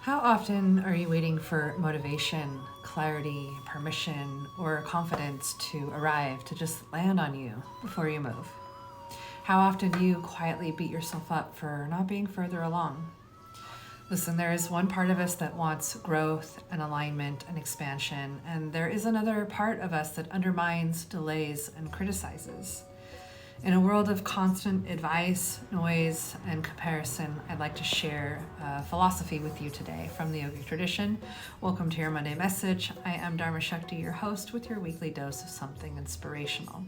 How often are you waiting for motivation, clarity, permission, or confidence to arrive, to just land on you before you move? How often do you quietly beat yourself up for not being further along? Listen, there is one part of us that wants growth and alignment and expansion, and there is another part of us that undermines, delays, and criticizes. In a world of constant advice, noise, and comparison, I'd like to share a philosophy with you today from the yogic tradition. Welcome to your Monday message. I am Dharma Shakti, your host, with your weekly dose of something inspirational.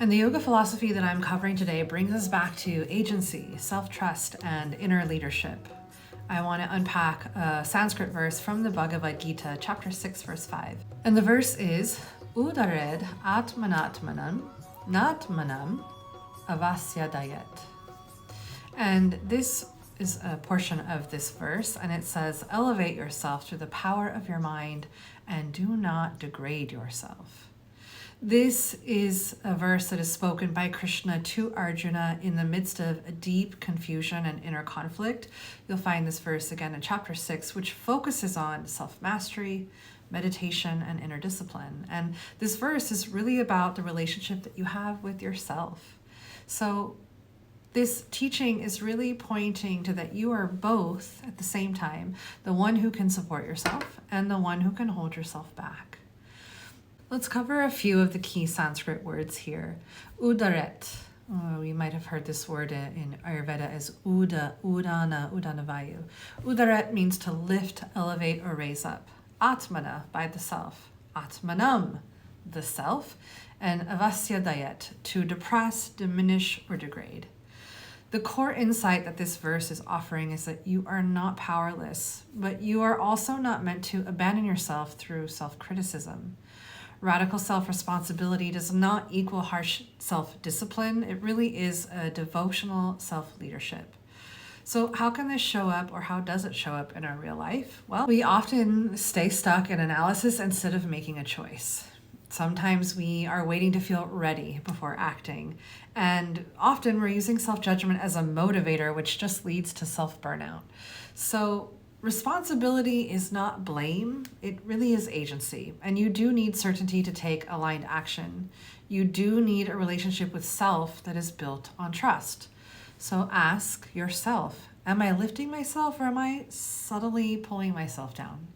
And the yoga philosophy that I'm covering today brings us back to agency, self-trust, and inner leadership. I want to unpack a Sanskrit verse from the Bhagavad Gita, chapter 6.5. And the verse is, Udared atmanatmanam natmanam avasya dayet. And this is a portion of this verse, and it says, elevate yourself through the power of your mind and do not degrade yourself. This is a verse that is spoken by Krishna to Arjuna in the midst of a deep confusion and inner conflict. You'll find this verse again in chapter 6, which focuses on self-mastery, meditation, and inner discipline. And this verse is really about the relationship that you have with yourself. So this teaching is really pointing to that you are both at the same time, the one who can support yourself and the one who can hold yourself back. Let's cover a few of the key Sanskrit words here. Udaret. We might have heard this word in Ayurveda as Uda, Udana, Udanavayu. Udaret means to lift, elevate, or raise up. Atmana, by the self. Atmanam, the self. And avasya dayet, to depress, diminish, or degrade. The core insight that this verse is offering is that you are not powerless, but you are also not meant to abandon yourself through self-criticism. Radical self-responsibility does not equal harsh self-discipline. It really is a devotional self-leadership. So how can this show up, or how does it show up in our real life? Well, we often stay stuck in analysis instead of making a choice. Sometimes we are waiting to feel ready before acting. And often we're using self-judgment as a motivator, which just leads to self-burnout. So responsibility is not blame, it really is agency. And you do need certainty to take aligned action. You do need a relationship with self that is built on trust. So ask yourself, am I lifting myself or am I subtly pulling myself down?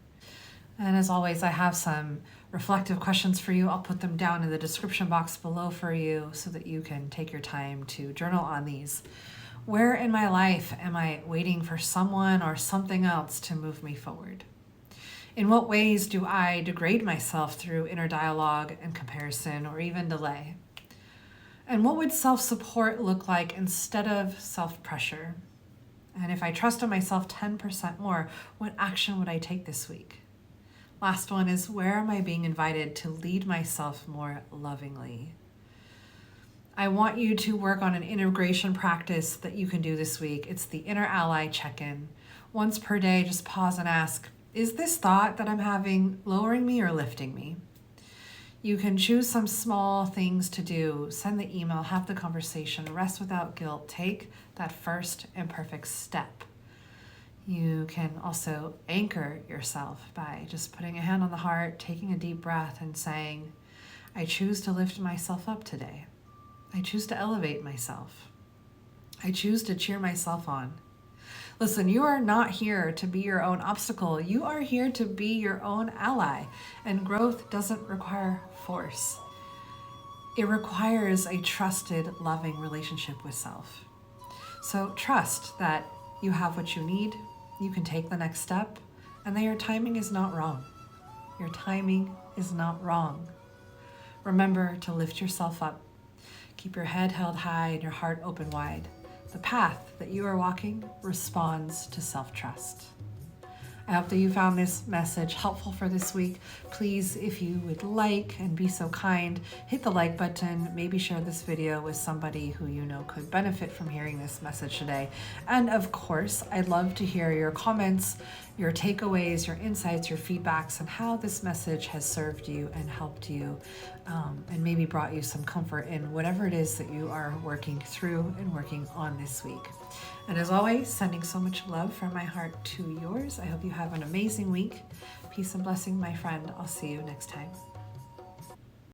And as always, I have some reflective questions for you. I'll put them down in the description box below for you so that you can take your time to journal on these. Where in my life am I waiting for someone or something else to move me forward? In what ways do I degrade myself through inner dialogue and comparison or even delay? And what would self-support look like instead of self-pressure? And if I trusted myself 10% more, what action would I take this week? Last one is, where am I being invited to lead myself more lovingly? I want you to work on an integration practice that you can do this week. It's the inner ally check-in. Once per day, just pause and ask, is this thought that I'm having lowering me or lifting me? You can choose some small things to do. Send the email, have the conversation, rest without guilt. Take that first imperfect step. You can also anchor yourself by just putting a hand on the heart, taking a deep breath and saying, I choose to lift myself up today. I choose to elevate myself. I choose to cheer myself on. Listen, you are not here to be your own obstacle. You are here to be your own ally. And growth doesn't require force. It requires a trusted, loving relationship with self. So trust that you have what you need, you can take the next step, and that your timing is not wrong. Your timing is not wrong. Remember to lift yourself up. Keep your head held high and your heart open wide. The path that you are walking responds to self-trust. I hope that you found this message helpful for this week. Please, if you would like and be so kind, hit the like button, maybe share this video with somebody who you know could benefit from hearing this message today. And of course, I'd love to hear your comments your takeaways, your insights, your feedbacks on how this message has served you and helped you, and maybe brought you some comfort in whatever it is that you are working through and working on this week. And as always, sending so much love from my heart to yours. I hope you have an amazing week. Peace and blessing, my friend. I'll see you next time.